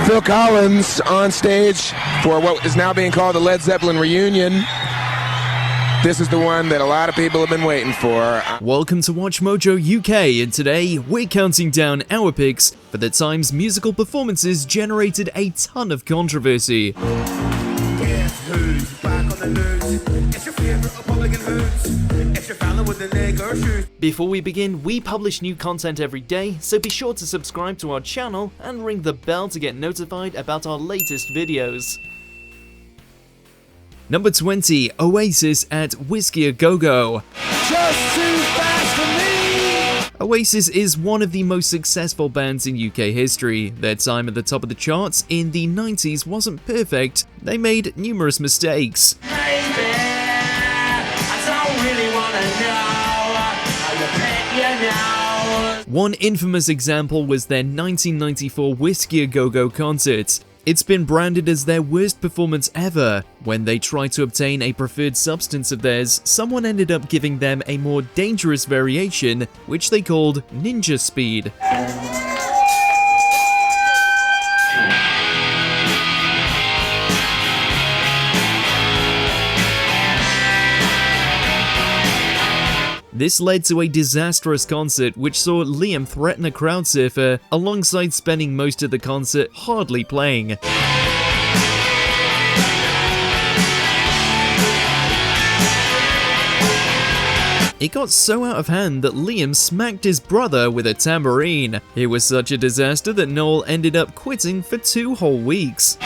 Phil Collins on stage for what is now being called the Led Zeppelin reunion. This is the one that a lot of people have been waiting for. Welcome to WatchMojo UK, and today we're counting down our picks for the times musical performances generated a ton of controversy. Guess who's back on the news? It's your favorite Republican hoods. It's your fella with the nigger shoes. Before we begin, we publish new content every day, so be sure to subscribe to our channel and ring the bell to get notified about our latest videos. Number 20, Oasis at Whiskey A Go Go. Just too fast for me. Oasis is one of the most successful bands in UK history. Their time at the top of the charts in the 90s wasn't perfect. They made numerous mistakes. Baby, I don't really wanna know how you pick, you know. One infamous example was their 1994 Whiskey A Go Go concert. It's been branded as their worst performance ever. When they tried to obtain a preferred substance of theirs, someone ended up giving them a more dangerous variation, which they called Ninja Speed. This led to a disastrous concert which saw Liam threaten a crowd surfer alongside spending most of the concert hardly playing. It got so out of hand that Liam smacked his brother with a tambourine. It was such a disaster that Noel ended up quitting for 2 whole weeks.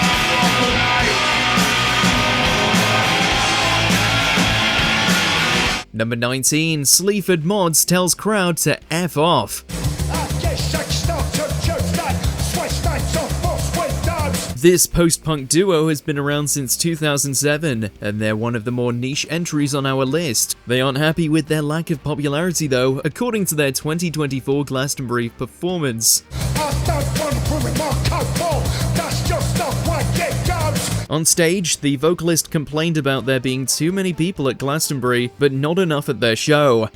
Number 19, Sleaford Mods tells crowd to F off. This post-punk duo has been around since 2007, and they're one of the more niche entries on our list. They aren't happy with their lack of popularity though, according to their 2024 Glastonbury performance. On stage, the vocalist complained about there being too many people at Glastonbury, but not enough at their show.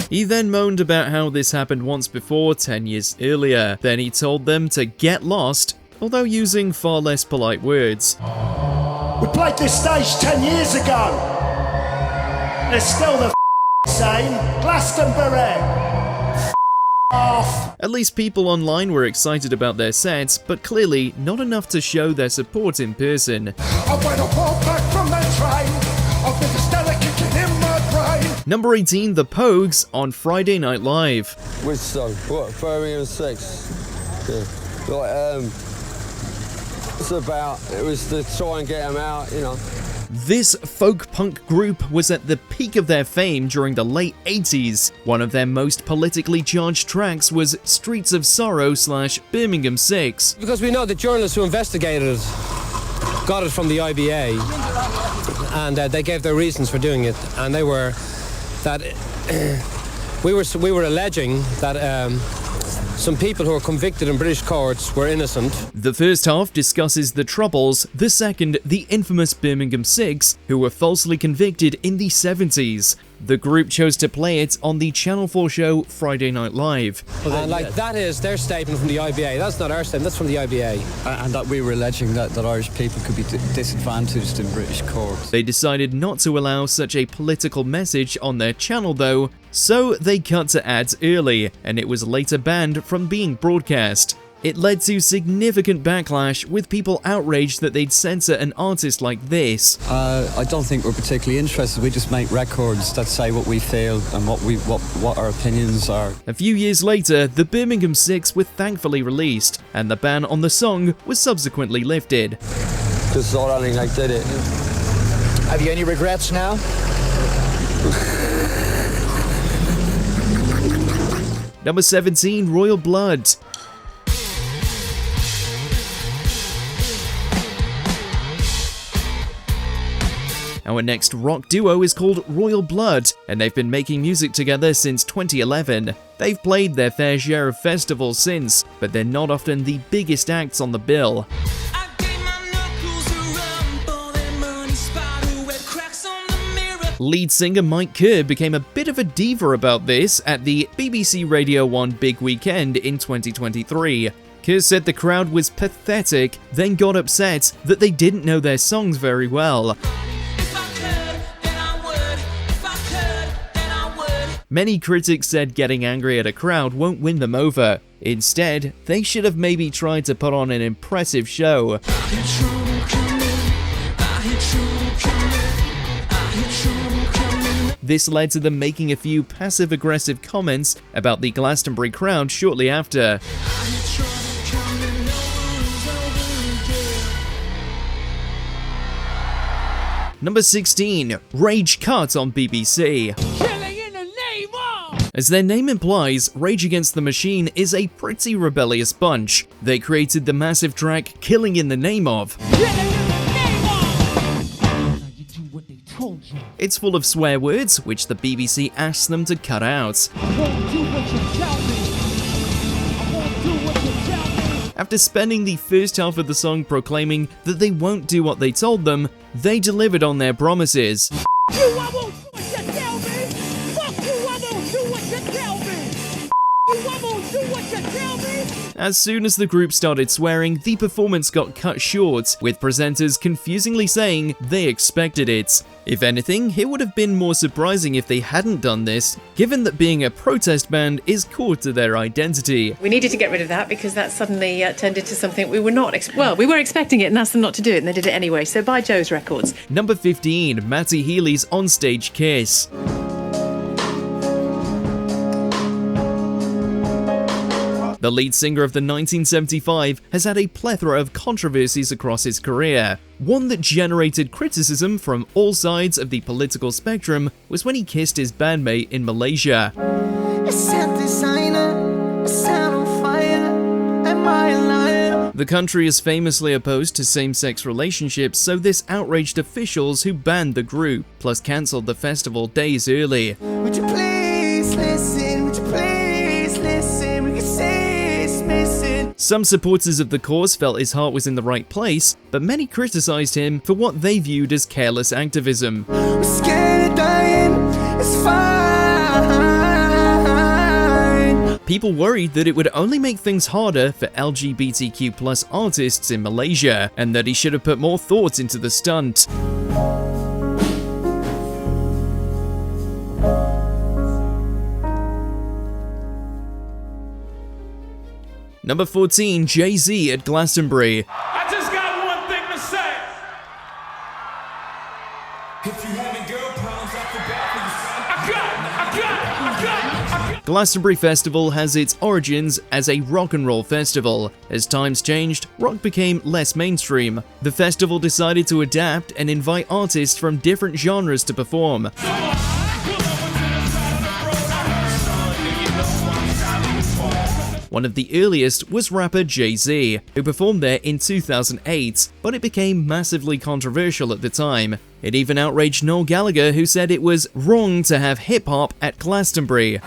He then moaned about how this happened once before 10 years earlier. Then he told them to get lost, although using far less polite words. We played this stage 10 years ago. It's still the same. Glastonbury. Off. At least people online were excited about their sets, but clearly not enough to show their support in person. Number 18, The Pogues on Friday Night Live. Which song? What? Birmingham 6? Yeah. It's about, it was to try and get them out, you know. This folk punk group was at the peak of their fame during the late 80s. One of their most politically charged tracks was Streets of Sorrow / Birmingham 6. Because we know the journalists who investigated it got it from the IBA, and they gave their reasons for doing it, and they were that we were alleging that some people who were convicted in British courts were innocent. The first half discusses the Troubles, the second, the infamous Birmingham 6, who were falsely convicted in the 70s. The group chose to play it on the Channel 4 show Friday Night Live. And that is their statement from the IBA. That's not our statement, that's from the IBA. And that we were alleging that Irish people could be disadvantaged in British courts. They decided not to allow such a political message on their channel though, so they cut to ads early, and it was later banned from being broadcast. It led to significant backlash, with people outraged that they'd censor an artist like this. I don't think we're particularly interested. We just make records that say what we feel and what our opinions are. A few years later, the Birmingham 6 were thankfully released, and the ban on the song was subsequently lifted. Because I don't think they did it. Have you any regrets now? Number 17, Royal Blood. Our next rock duo is called Royal Blood, and they've been making music together since 2011. They've played their fair share of festivals since, but they're not often the biggest acts on the bill. Lead singer Mike Kerr became a bit of a diva about this at the BBC Radio 1 Big Weekend in 2023. Kerr said the crowd was pathetic, then got upset that they didn't know their songs very well. Many critics said getting angry at a crowd won't win them over. Instead, they should have maybe tried to put on an impressive show. This led to them making a few passive-aggressive comments about the Glastonbury crowd shortly after. Number 16, Rage Cut on BBC. As their name implies, Rage Against the Machine is a pretty rebellious bunch. They created the massive track Killing in the Name of. It's full of swear words, which the BBC asked them to cut out. After spending the first half of the song proclaiming that they won't do what they told them, they delivered on their promises. As soon as the group started swearing, the performance got cut short, with presenters confusingly saying they expected it. If anything, it would have been more surprising if they hadn't done this, given that being a protest band is core to their identity. We needed to get rid of that because that suddenly turned into something we were not we were expecting it and asked them not to do it, and they did it anyway, so buy Joe's Records. Number 15, Matty Healy's onstage kiss. The lead singer of the 1975 has had a plethora of controversies across his career. One that generated criticism from all sides of the political spectrum was when he kissed his bandmate in Malaysia. The country is famously opposed to same-sex relationships, so this outraged officials who banned the group, plus cancelled the festival days early. Would you please listen? Would you please listen? We can say it's missing. Some supporters of the cause felt his heart was in the right place, but many criticised him for what they viewed as careless activism. We're scared of dying. It's fine. People worried that it would only make things harder for LGBTQ+ artists in Malaysia, and that he should have put more thought into the stunt. Number 14, Jay-Z at Glastonbury. I just got one thing to say. If you having girl problems, I feel bad for you, son. I got. Glastonbury Festival has its origins as a rock and roll festival. As times changed, rock became less mainstream. The festival decided to adapt and invite artists from different genres to perform. One of the earliest was rapper Jay-Z, who performed there in 2008, but it became massively controversial at the time. It even outraged Noel Gallagher, who said it was wrong to have hip-hop at Glastonbury.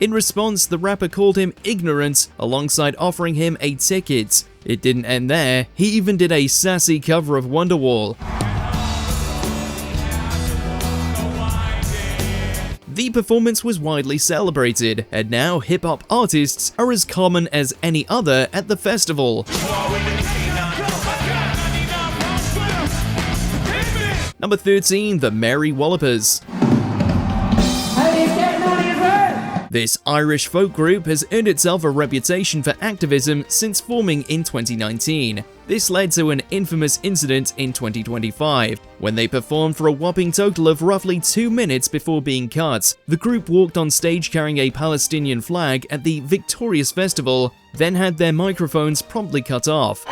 In response, the rapper called him ignorant, alongside offering him a ticket. It didn't end there, he even did a sassy cover of Wonderwall. The performance was widely celebrated, and now hip-hop artists are as common as any other at the festival. Number 13, the Merry Wallopers. This Irish folk group has earned itself a reputation for activism since forming in 2019. This led to an infamous incident in 2025, when they performed for a whopping total of roughly 2 minutes before being cut. The group walked on stage carrying a Palestinian flag at the Victorious Festival, then had their microphones promptly cut off.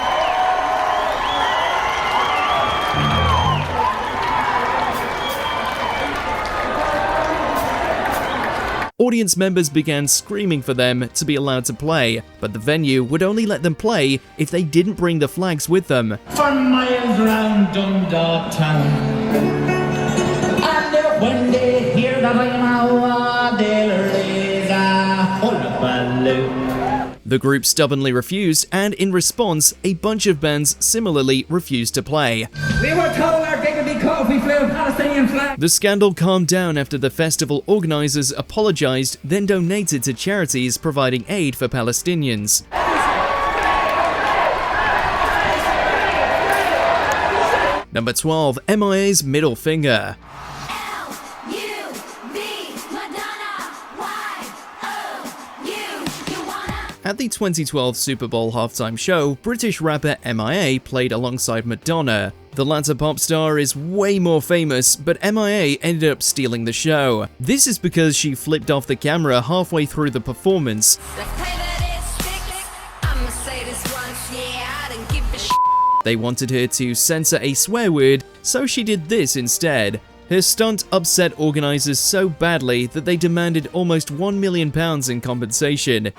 Audience members began screaming for them to be allowed to play, but the venue would only let them play if they didn't bring the flags with them. For miles round Dundalk town, and when they hear the ring of they'll raise a hullabaloo. The group stubbornly refused, and in response, a bunch of bands similarly refused to play. We were told our gig would be cut if we flew a Palestinian flag. The scandal calmed down after the festival organizers apologized, then donated to charities providing aid for Palestinians. Number 12, M.I.A.'s Middle Finger. At the 2012 Super Bowl halftime show, British rapper M.I.A. played alongside Madonna. The latter pop star is way more famous, but M.I.A. ended up stealing the show. This is because she flipped off the camera halfway through the performance. They wanted her to censor a swear word, so she did this instead. Her stunt upset organisers so badly that they demanded almost £1 million in compensation.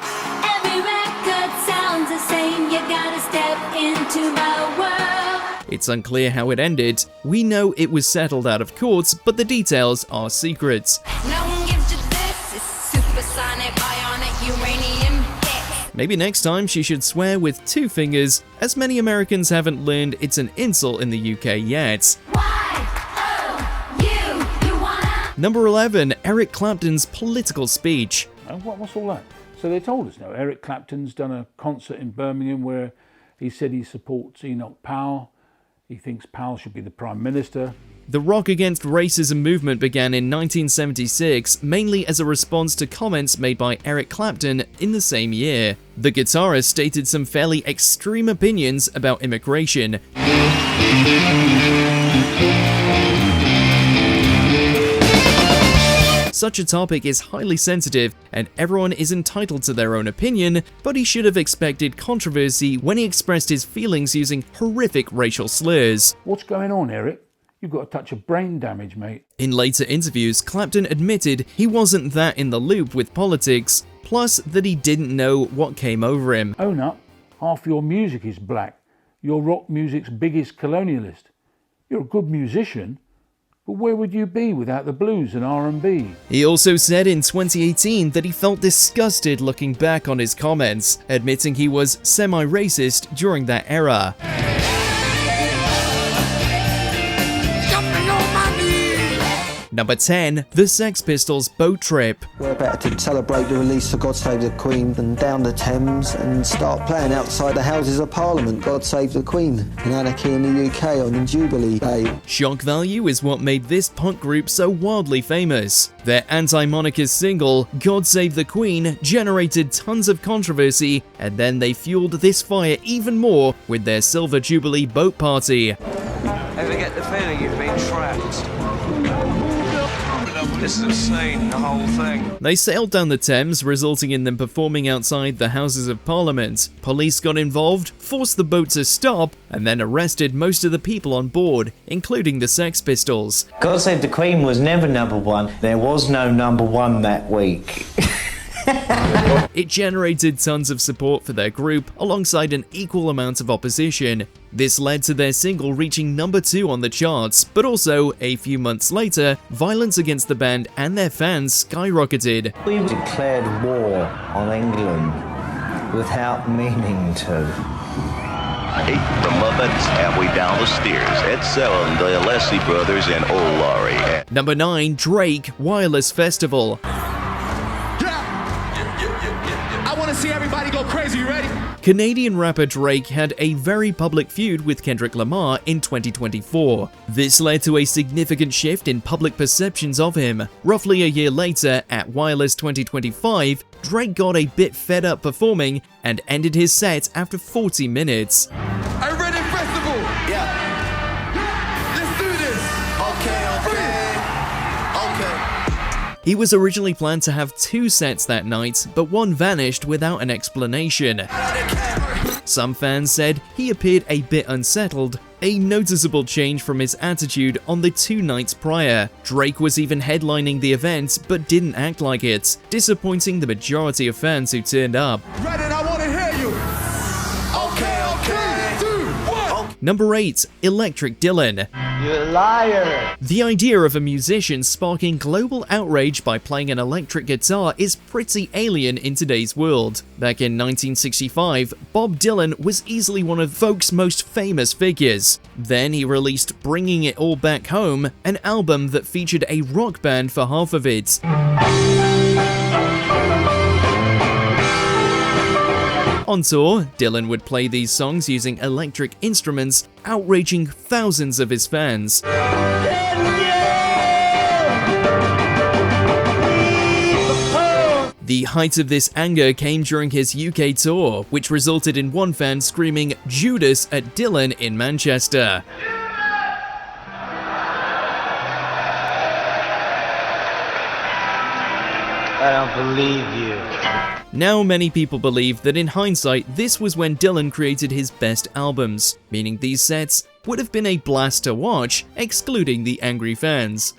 It's unclear how it ended. We know it was settled out of court, but the details are secret. Maybe next time she should swear with 2 fingers, as many Americans haven't learned it's an insult in the UK yet. Number 11, Eric Clapton's political speech. What's all that? So they told us now, Eric Clapton's done a concert in Birmingham where he said he supports Enoch Powell. He thinks Powell should be the Prime Minister. The Rock Against Racism movement began in 1976, mainly as a response to comments made by Eric Clapton in the same year. The guitarist stated some fairly extreme opinions about immigration. Such a topic is highly sensitive, and everyone is entitled to their own opinion, but he should have expected controversy when he expressed his feelings using horrific racial slurs. What's going on, Eric? You've got a touch of brain damage, mate. In later interviews, Clapton admitted he wasn't that in the loop with politics, plus that he didn't know what came over him. Own up, half your music is black. You're rock music's biggest colonialist. You're a good musician, but where would you be without the blues and R&B? He also said in 2018 that he felt disgusted looking back on his comments, admitting he was semi-racist during that era. Number 10, The Sex Pistols' Boat Trip. We're better to celebrate the release of God Save the Queen than down the Thames and start playing outside the Houses of Parliament God Save the Queen and Anarchy in the UK on Jubilee Day. Shock value is what made this punk group so wildly famous. Their anti-monarchist single, God Save the Queen, generated tons of controversy, and then they fueled this fire even more with their Silver Jubilee boat party. Ever get the feeling you've been trapped? This is insane, the whole thing. They sailed down the Thames, resulting in them performing outside the Houses of Parliament. Police got involved, forced the boat to stop, and then arrested most of the people on board, including the Sex Pistols. God Save the Queen was never number 1. There was no number 1 that week. It generated tons of support for their group, alongside an equal amount of opposition. This led to their single reaching number 2 on the charts, but also, a few months later, violence against the band and their fans skyrocketed. We declared war on England without meaning to. Hey, the Muppets, halfway down the stairs. Ed Sellon, the Alessi brothers, and Old Laurie. Number 9, Drake, Wireless Festival. I want to see everybody go crazy. You ready? Canadian rapper Drake had a very public feud with Kendrick Lamar in 2024. This led to a significant shift in public perceptions of him. Roughly a year later, at Wireless 2025, Drake got a bit fed up performing and ended his set after 40 minutes. Are you ready, festival? Yeah. Let's do this. Okay. He was originally planned to have 2 sets that night, but one vanished without an explanation. Some fans said he appeared a bit unsettled, a noticeable change from his attitude on the 2 nights prior. Drake was even headlining the event, but didn't act like it, disappointing the majority of fans who turned up. Ready, I want to hear you. Okay. 3, 2, 1. Number 8, Electric Dylan. You liar! The idea of a musician sparking global outrage by playing an electric guitar is pretty alien in today's world. Back in 1965, Bob Dylan was easily one of folk's most famous figures. Then he released Bringing It All Back Home, an album that featured a rock band for half of it. On tour, Dylan would play these songs using electric instruments, outraging thousands of his fans. The height of this anger came during his UK tour, which resulted in one fan screaming "Judas" at Dylan in Manchester. I don't believe you. Now many people believe that in hindsight, this was when Dylan created his best albums, meaning these sets would have been a blast to watch, excluding the angry fans.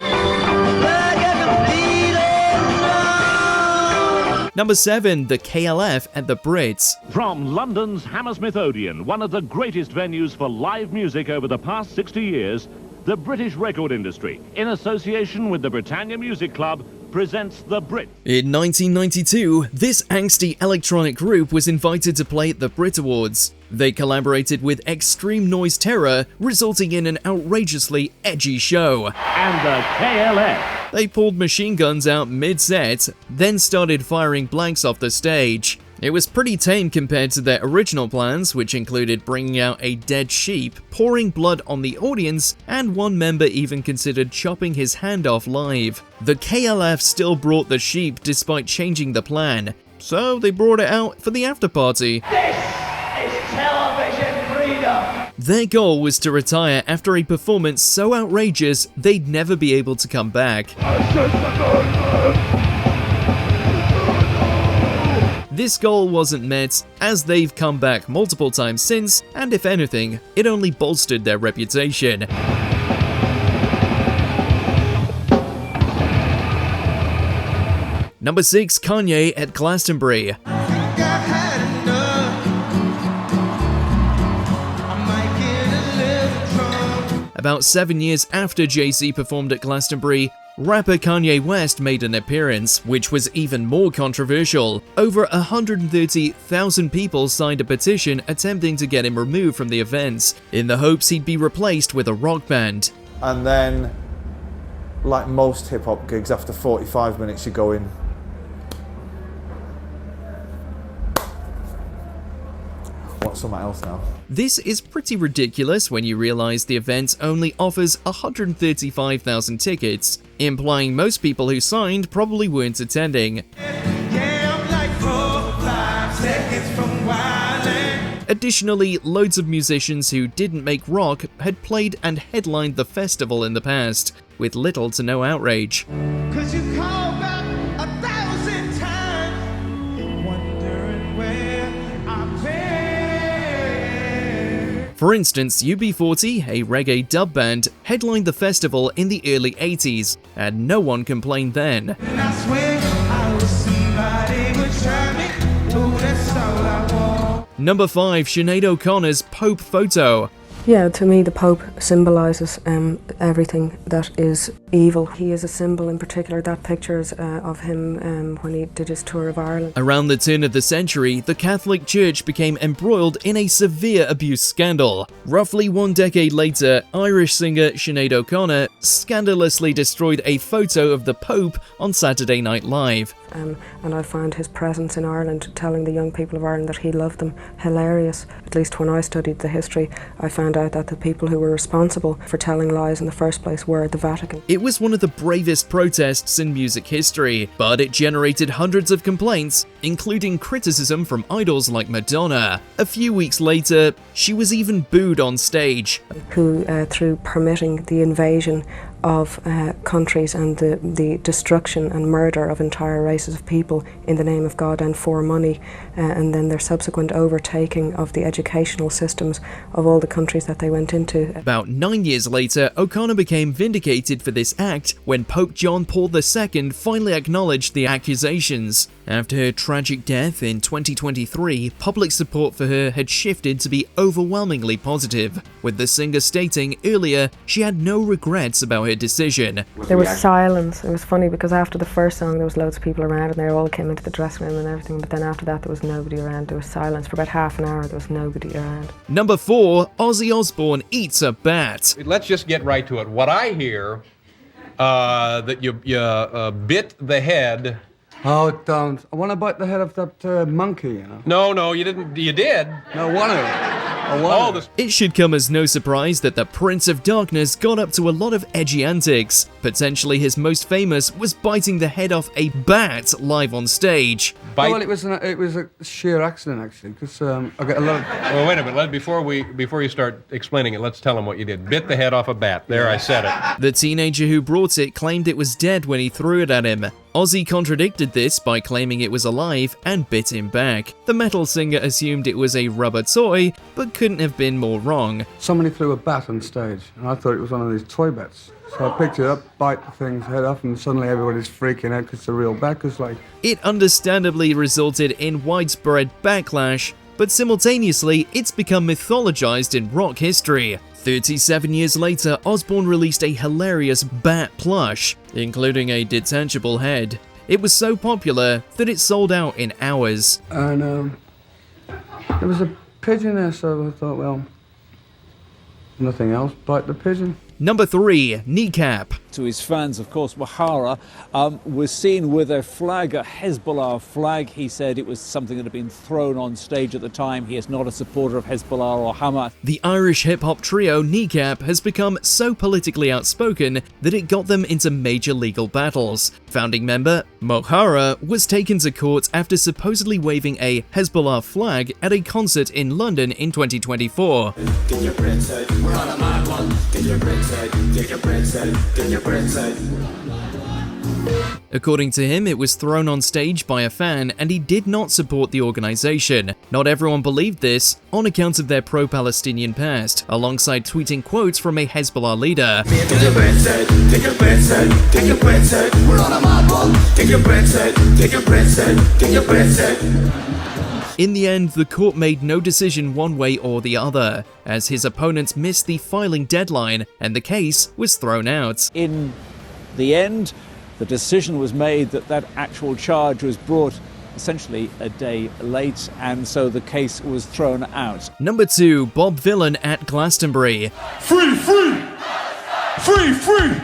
Number 7, the KLF at the Brits. From London's Hammersmith Odeon, one of the greatest venues for live music over the past 60 years, the British record industry, in association with the Britannia Music Club, presents the Brit. In 1992, this angsty electronic group was invited to play at the Brit Awards. They collaborated with Extreme Noise Terror, resulting in an outrageously edgy show. And the KLF. They pulled machine guns out mid-set, then started firing blanks off the stage. It was pretty tame compared to their original plans, which included bringing out a dead sheep, pouring blood on the audience, and one member even considered chopping his hand off live. The KLF still brought the sheep despite changing the plan, so they brought it out for the after party. This is television freedom. Their goal was to retire after a performance so outrageous they'd never be able to come back. This goal wasn't met, as they've come back multiple times since, and if anything, it only bolstered their reputation. Number 6, Kanye at Glastonbury. About 7 years after Jay-Z performed at Glastonbury, rapper Kanye West made an appearance, which was even more controversial. Over 130,000 people signed a petition attempting to get him removed from the events, in the hopes he'd be replaced with a rock band. And then, like most hip-hop gigs, after 45 minutes you're going, want something else now. This is pretty ridiculous when you realize the event only offers 135,000 tickets, implying most people who signed probably weren't attending. Additionally, loads of musicians who didn't make rock had played and headlined the festival in the past, with little to no outrage. For instance, UB40, a reggae dub band, headlined the festival in the early 80s, and no one complained then. Number 5, Sinéad O'Connor's Pope photo. Yeah, to me the Pope symbolises everything that is evil. He is a symbol in particular. That picture is of him when he did his tour of Ireland. Around the turn of the century, the Catholic Church became embroiled in a severe abuse scandal. Roughly 1 decade later, Irish singer Sinéad O'Connor scandalously destroyed a photo of the Pope on Saturday Night Live. And I found his presence in Ireland, telling the young people of Ireland that he loved them, hilarious. At least when I studied the history, I found out that the people who were responsible for telling lies in the first place were the Vatican. It was one of the bravest protests in music history, but it generated hundreds of complaints, including criticism from idols like Madonna. A few weeks later, she was even booed on stage. Who, through permitting the invasion of countries and the destruction and murder of entire races of people in the name of God and for money, and then their subsequent overtaking of the educational systems of all the countries that they went into. About 9 years later, O'Connor became vindicated for this act when Pope John Paul II finally acknowledged the accusations. After her tragic death in 2023, public support for her had shifted to be overwhelmingly positive. with the singer stating earlier she had no regrets about her decision. There was silence. It was funny because after the first song there was loads of people around and they all came into the dressing room and everything, but then after that there was nobody around. There was silence for about half an hour. There was nobody around. Number 4, Ozzy Osbourne eats a bat. Let's just get right to it. What I hear, that you bit the head. Oh, don't. I want to bite the head of that monkey, you know. No, you didn't. You did. No, one of them. It should come as no surprise that the Prince of Darkness got up to a lot of edgy antics. Potentially his most famous was biting the head off a bat live on stage. Oh, well, it was a sheer accident actually, because I got a lot of. Well, wait a minute. Before you start explaining it, let's tell him what you did. Bit the head off a bat. There, I said it. The teenager who brought it claimed it was dead when he threw it at him. Ozzy contradicted this by claiming it was alive and bit him back. The metal singer assumed it was a rubber toy, but couldn't have been more wrong. Somebody threw a bat on stage, and I thought it was one of these toy bats. So I picked it up, bite the thing's head off, and suddenly everybody's freaking out because it's a real bat. It understandably resulted in widespread backlash, but simultaneously it's become mythologized in rock history. 37 years later, Osbourne released a hilarious bat plush, including a detachable head. It was so popular that it sold out in hours. And there was a pigeon there, so I thought, well, nothing else, bite the pigeon. Number 3, kneecap. To his fans, of course, M.I.A. was seen with a flag, a Hezbollah flag. He said it was something that had been thrown on stage at the time. He is not a supporter of Hezbollah or Hamas. The Irish hip-hop trio Kneecap has become so politically outspoken that it got them into major legal battles. Founding member M.I.A. was taken to court after supposedly waving a Hezbollah flag at a concert in London in 2024. Get your bread set, we're on a mad one. Get your bread set, get your bread set, get your bread set. According to him, it was thrown on stage by a fan and he did not support the organization. Not everyone believed this, on account of their pro-Palestinian past, alongside tweeting quotes from a Hezbollah leader. Get your bread set, get your bread set, get your bread set, we're on a mad one. Get your bread set, get your bread set, get your bread set. In the end, the court made no decision one way or the other, as his opponents missed the filing deadline and the case was thrown out. In the end, the decision was made that actual charge was brought essentially a day late, and so the case was thrown out. Number 2, Bob Vylan at Glastonbury. Free, free! Free, free!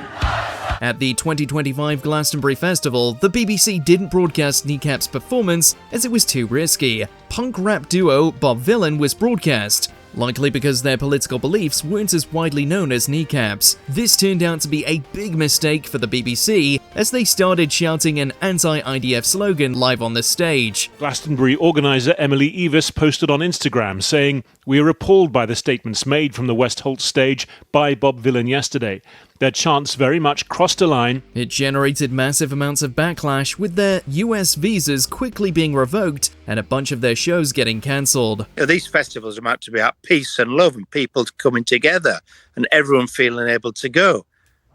At the 2025 Glastonbury Festival, the BBC didn't broadcast Kneecap's performance as it was too risky. Punk rap duo Bob Vylan was broadcast, likely because their political beliefs weren't as widely known as Kneecap's. This turned out to be a big mistake for the BBC, as they started shouting an anti-IDF slogan live on the stage. Glastonbury organiser Emily Evis posted on Instagram saying, "We are appalled by the statements made from the Westholt stage by Bob Vylan yesterday. Their chants very much crossed a line." It generated massive amounts of backlash, with their US visas quickly being revoked and a bunch of their shows getting cancelled. These festivals are meant to be about peace and love and people coming together and everyone feeling able to go.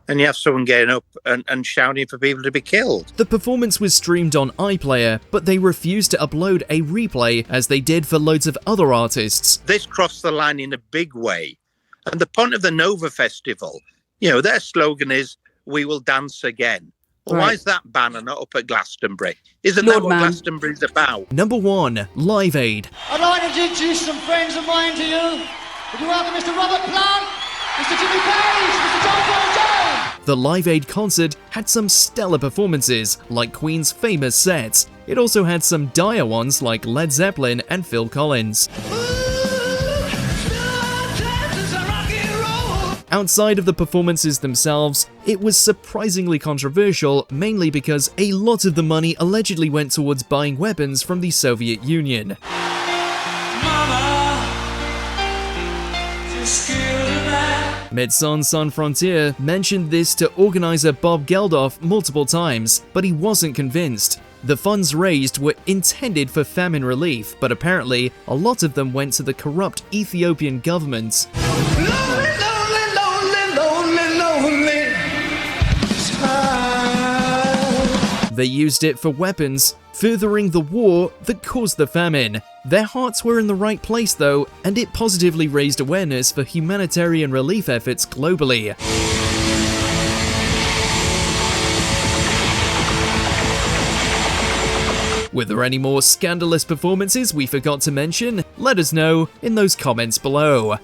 And you have someone getting up and shouting for people to be killed. The performance was streamed on iPlayer, but they refused to upload a replay as they did for loads of other artists. This crossed the line in a big way. And the point of the Nova Festival, their slogan is, "We will dance again." Well, Why is that banner not up at Glastonbury? Isn't that what Glastonbury's about? Number 1, Live Aid. I'd like to introduce some friends of mine to you. Would you welcome Mr. Robert Plant, Mr. Jimmy Page, Mr. John Paul Jones? The Live Aid concert had some stellar performances, like Queen's famous sets. It also had some dire ones like Led Zeppelin and Phil Collins. Outside of the performances themselves, it was surprisingly controversial, mainly because a lot of the money allegedly went towards buying weapons from the Soviet Union. Médecins Sans Frontières mentioned this to organizer Bob Geldof multiple times, but he wasn't convinced. The funds raised were intended for famine relief, but apparently a lot of them went to the corrupt Ethiopian government. They used it for weapons, furthering the war that caused the famine. Their hearts were in the right place though, and it positively raised awareness for humanitarian relief efforts globally. Were there any more scandalous performances we forgot to mention? Let us know in those comments below.